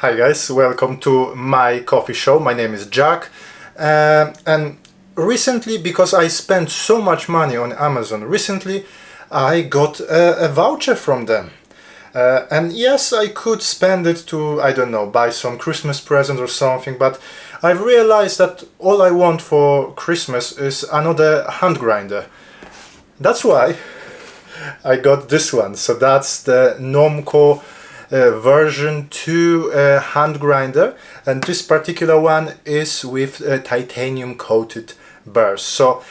Hi guys, welcome to my coffee show. My name is Jack, and recently, because I spent so much money on Amazon recently, I got a voucher from them. And yes, I could spend it to, I don't know, buy some Christmas present or something, but I've realized that all I want for Christmas is another hand grinder. That's why I got this one. So that's the Normcore version 2 hand grinder, and this particular one is with titanium coated burrs. So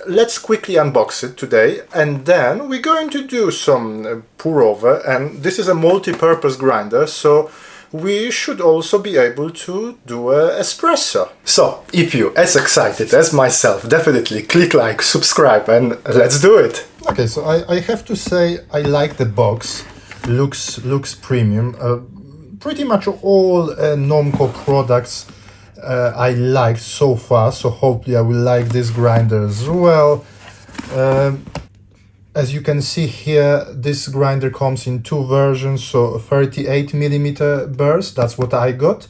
let's quickly unbox it today, and then we're going to do some pour over. And this is a multi-purpose grinder, so we should also be able to do a espresso. So if you as excited as myself, definitely click like, subscribe, and let's do it. Okay, so I have to say I like the box. Looks premium. Pretty much all Normcore products I liked so far, so hopefully I will like this grinder as well. As you can see here, this grinder comes in two versions, so 38mm burrs, that's what I got.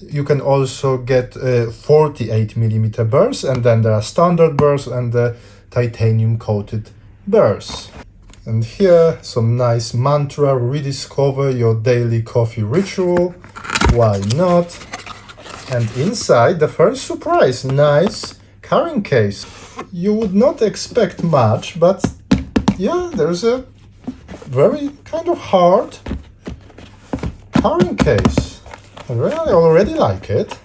You can also get 48mm burrs, and then there are standard burrs and the titanium coated burrs. And here, some nice mantra: rediscover your daily coffee ritual. Why not? And inside, the first surprise, nice carrying case. You would not expect much, but yeah, there's a very kind of hard carrying case. I already like it.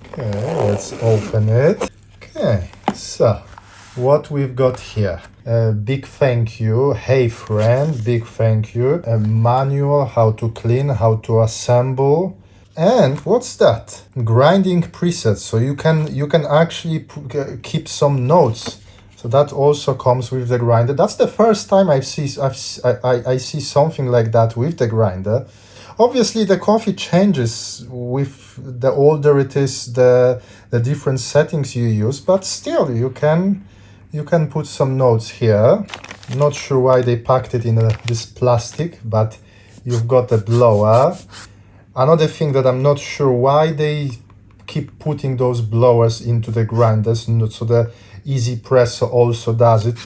Okay, let's open it. Okay, so what we've got here. A big thank you. Hey friend, big thank you. A manual, how to clean, how to assemble. And what's that? Grinding presets. So you can actually keep some notes. So that also comes with the grinder. That's the first time I see something like that with the grinder. Obviously, the coffee changes with the older it is, the different settings you use, but still you can put some notes here. Not sure why they packed it in this plastic, but you've got a blower. Another thing that I'm not sure why they keep putting those blowers into the grinders, so the Espresso also does it.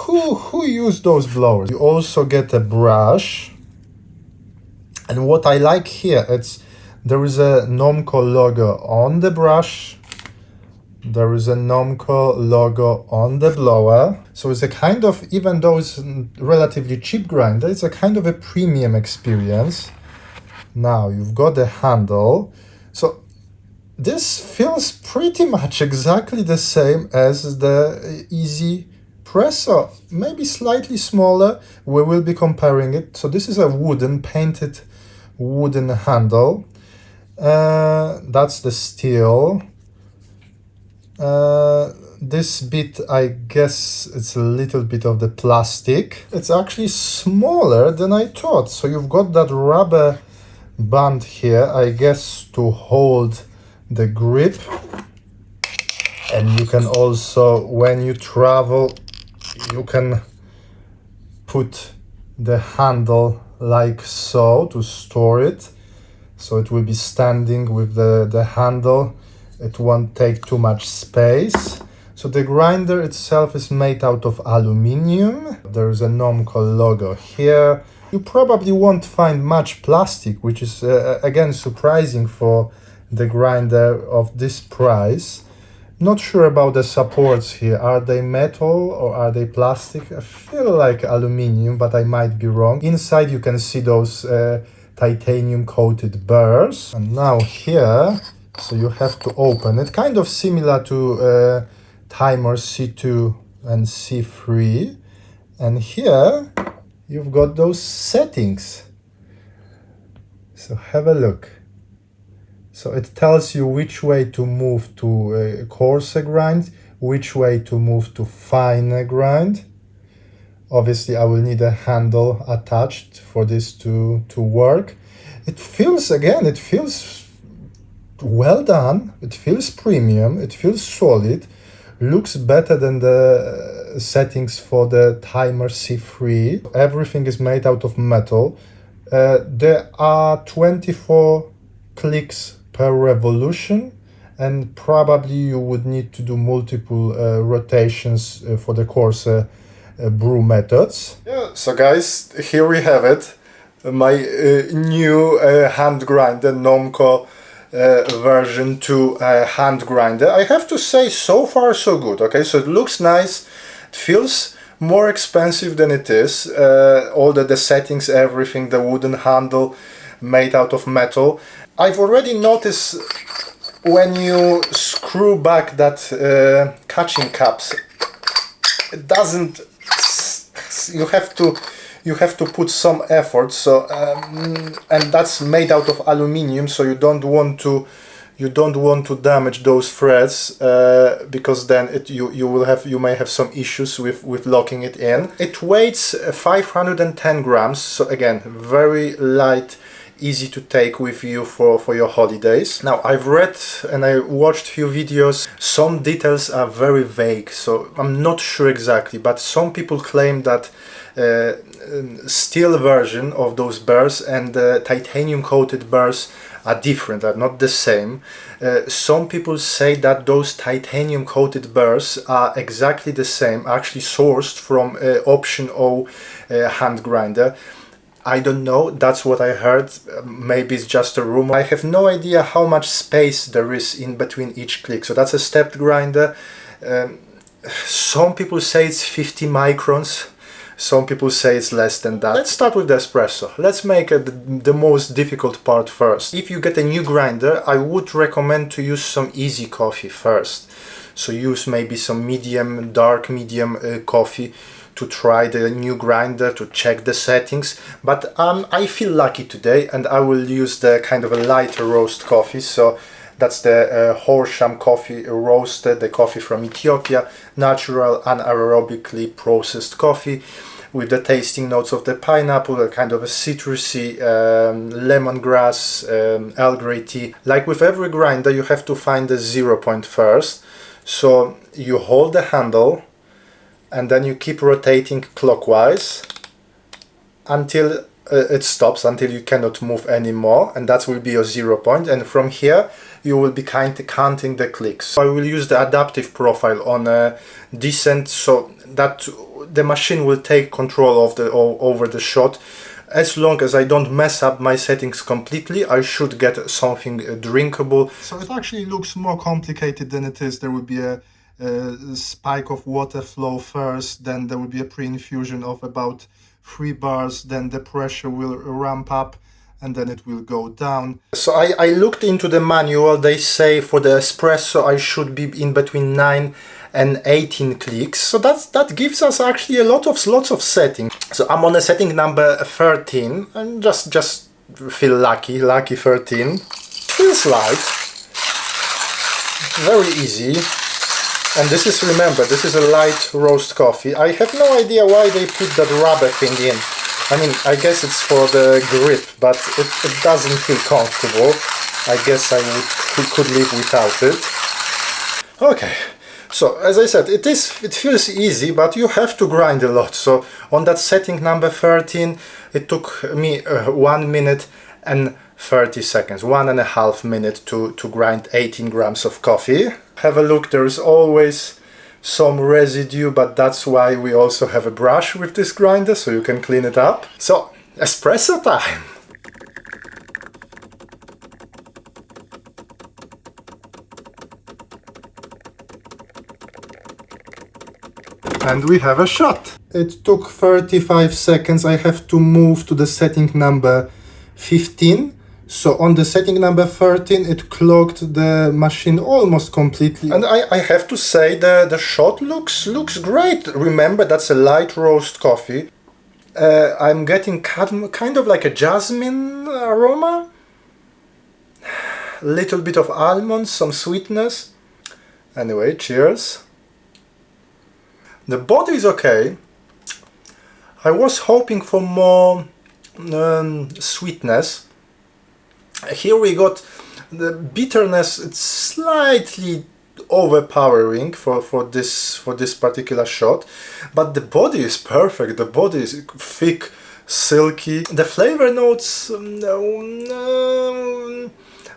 Who used those blowers? You also get a brush. And what I like here, there is a Normcore logo on the brush. There is a Normcore logo on the blower. So it's a kind of, even though it's a relatively cheap grinder, it's a kind of a premium experience. Now you've got the handle. So this feels pretty much exactly the same as the Espresso, maybe slightly smaller. We will be comparing it. So this is a painted wooden handle. That's the steel. This bit, I guess it's a little bit of the plastic. It's actually smaller than I thought. So you've got that rubber band here, I guess, to hold the grip. And you can also, when you travel, you can put the handle like so to store it. So it will be standing with the handle. It won't take too much space. So the grinder itself is made out of aluminium. There's a Normcore logo here. You probably won't find much plastic, which is again surprising for the grinder of this price. Not sure about the supports here. Are they metal or are they plastic? I feel like aluminium, but I might be wrong. Inside you can see those titanium coated burrs. And now here, so you have to open it, kind of similar to timer C2 and C3. And here you've got those settings. So have a look. So it tells you which way to move to coarser grind, which way to move to finer grind. Obviously I will need a handle attached for this to work. It feels well done, it feels premium, it feels solid, looks better than the settings for the timer C3. Everything is made out of metal. There are 24 clicks per revolution, and probably you would need to do multiple rotations for the coarser brew methods. Yeah, so guys, here we have it. My new hand grinder, Normcore version 2 hand grinder. I have to say, so far so good. Okay, so it looks nice, it feels more expensive than it is. All the settings, everything, the wooden handle made out of metal. I've already noticed when you screw back that catching caps, it doesn't, you have to put some effort. So and that's made out of aluminium, so you don't want to damage those threads, because then you may have some issues with locking it in. It weighs 510 grams, so again, very light, easy to take with you for your holidays. Now, I've read and I watched few videos. Some details are very vague, so I'm not sure exactly, but some people claim that steel version of those burrs and the titanium coated burrs are different, are not the same. Some people say that those titanium coated burrs are exactly the same, actually sourced from Option O hand grinder. I don't know, that's what I heard, maybe it's just a rumor. I have no idea how much space there is in between each click. So that's a stepped grinder. Some people say it's 50 microns. Some people say it's less than that. Let's start with the espresso. Let's make the most difficult part first. If you get a new grinder, I would recommend to use some easy coffee first. So use maybe some medium, dark medium coffee to try the new grinder, to check the settings. But I feel lucky today and I will use the kind of a lighter roast coffee. So that's the Horsham coffee roasted, the coffee from Ethiopia, natural anaerobically processed coffee with the tasting notes of the pineapple, a kind of a citrusy lemongrass, Earl Grey tea. Like with every grinder, you have to find the 0 point first. So you hold the handle and then you keep rotating clockwise until it stops, until you cannot move anymore, and that will be your 0 point. And from here you will be counting the clicks. So I will use the adaptive profile on a descent, so that the machine will take control of over the shot. As long as I don't mess up my settings completely, I should get something drinkable. So it actually looks more complicated than it is. There will be a spike of water flow first, then there will be a pre-infusion of about 3 bars, then the pressure will ramp up and then it will go down. So I looked into the manual. They say for the espresso I should be in between 9 and 18 clicks. So that gives us actually lots of settings. So I'm on a setting number 13 and just feel lucky 13. Feels light, very easy. And this is, remember, this is a light roast coffee. I have no idea why they put that rubber thing in. I mean, I guess it's for the grip, but it doesn't feel comfortable. I guess I could live without it. Okay, so as I said, it feels easy, but you have to grind a lot. So on that setting number 13, it took me 1 minute and 30 seconds, 1.5 minutes to grind 18 grams of coffee. Have a look, there is always some residue, but that's why we also have a brush with this grinder, so you can clean it up. So, espresso time! And we have a shot! It took 35 seconds. I have to move to the setting number 15. So on the setting number 13, it clogged the machine almost completely. And I have to say the shot looks great. Remember, that's a light roast coffee. I'm getting kind of like a jasmine aroma. Little bit of almonds, some sweetness. Anyway, cheers. The body is okay. I was hoping for more sweetness. Here we got the bitterness. It's slightly overpowering for this particular shot, but the body is perfect. The body is thick, silky. The flavor notes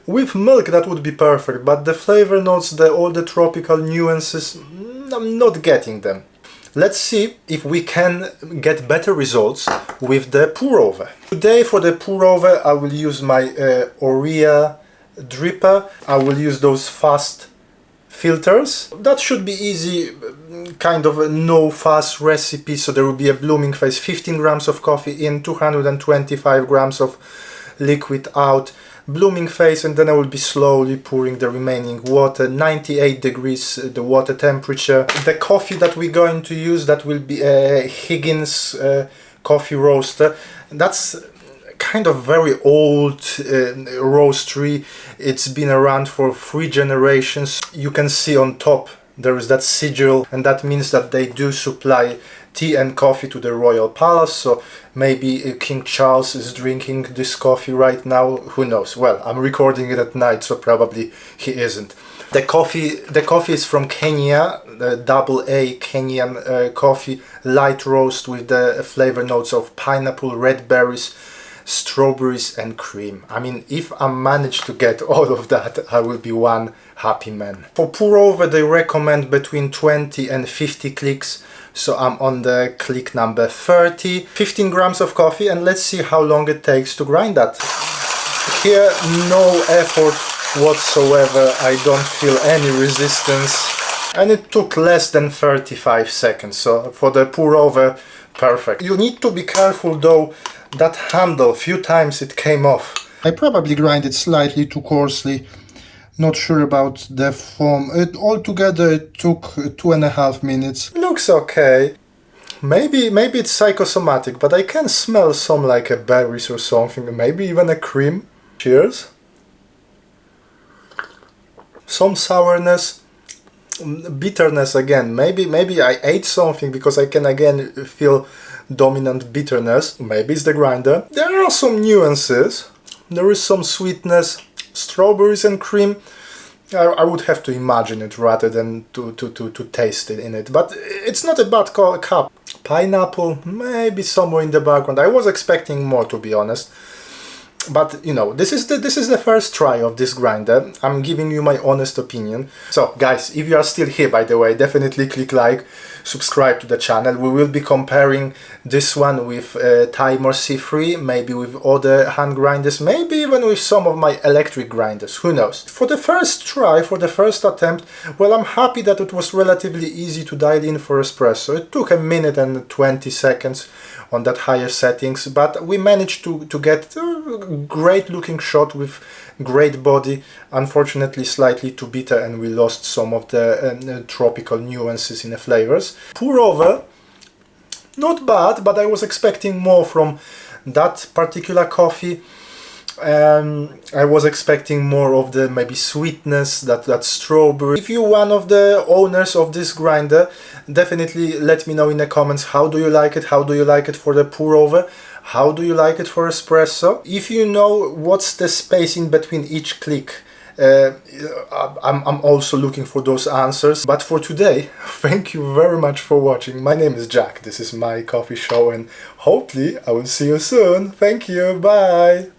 with milk that would be perfect, but the flavor notes, all the tropical nuances, I'm not getting them. Let's see if we can get better results with the pour over. Today for the pour over I will use my Oria dripper. I will use those fast filters. That should be easy, kind of a no fuss recipe. So there will be a blooming phase, 15 grams of coffee in, 225 grams of liquid out, blooming phase, and then I will be slowly pouring the remaining water. 98 degrees the water temperature. The coffee that we're going to use, that will be a Higgins coffee roaster. That's kind of very old roastery. It's been around for 3 generations. You can see on top there is that sigil, and that means that they do supply tea and coffee to the royal palace. So maybe King Charles is drinking this coffee right now, who knows. Well, I'm recording it at night, so probably he isn't. The coffee is from Kenya, the AA Kenyan coffee, light roast with the flavor notes of pineapple, red berries, strawberries and cream. I mean, if I manage to get all of that, I will be one happy man. For pour over they recommend between 20 and 50 clicks, so I'm on the click number 30. 15 grams of coffee, and let's see how long it takes to grind that. Here, no effort whatsoever. I don't feel any resistance, and it took less than 35 seconds, so for the pour over, perfect. You need to be careful though, that handle, few times it came off. I probably grind it slightly too coarsely. Not sure about the foam. Altogether it took 2.5 minutes. Looks okay. Maybe it's psychosomatic, but I can smell some like a berries or something, maybe even a cream. Cheers. Some sourness, bitterness again. Maybe I ate something, because I can again feel dominant bitterness. Maybe it's the grinder. There are some nuances. There is some sweetness, strawberries and cream. I would have to imagine it rather than to taste it in it. But it's not a bad cup. Pineapple, maybe somewhere in the background. I was expecting more, to be honest. But you know, this is the first try of this grinder. I'm giving you my honest opinion. So guys, if you are still here, by the way, definitely click like, subscribe to the channel. We will be comparing this one with Time or C3, maybe with other hand grinders, maybe even with some of my electric grinders, who knows. For the first try, for the first attempt, well, I'm happy that it was relatively easy to dial in for espresso. It took 1 minute and 20 seconds on that higher settings, but we managed to get a great looking shot with great body. Unfortunately slightly too bitter, and we lost some of the tropical nuances in the flavors. Pour over, not bad, but I was expecting more from that particular coffee. I was expecting more of the maybe sweetness, that strawberry. If you're one of the owners of this grinder, definitely let me know in the comments, how do you like it? How do you like it for the pour over? How do you like it for espresso? If you know what's the space in between each click, I'm also looking for those answers. But for today, thank you very much for watching. My name is Jack, this is My Coffee Show, and hopefully I will see you soon. Thank you, bye!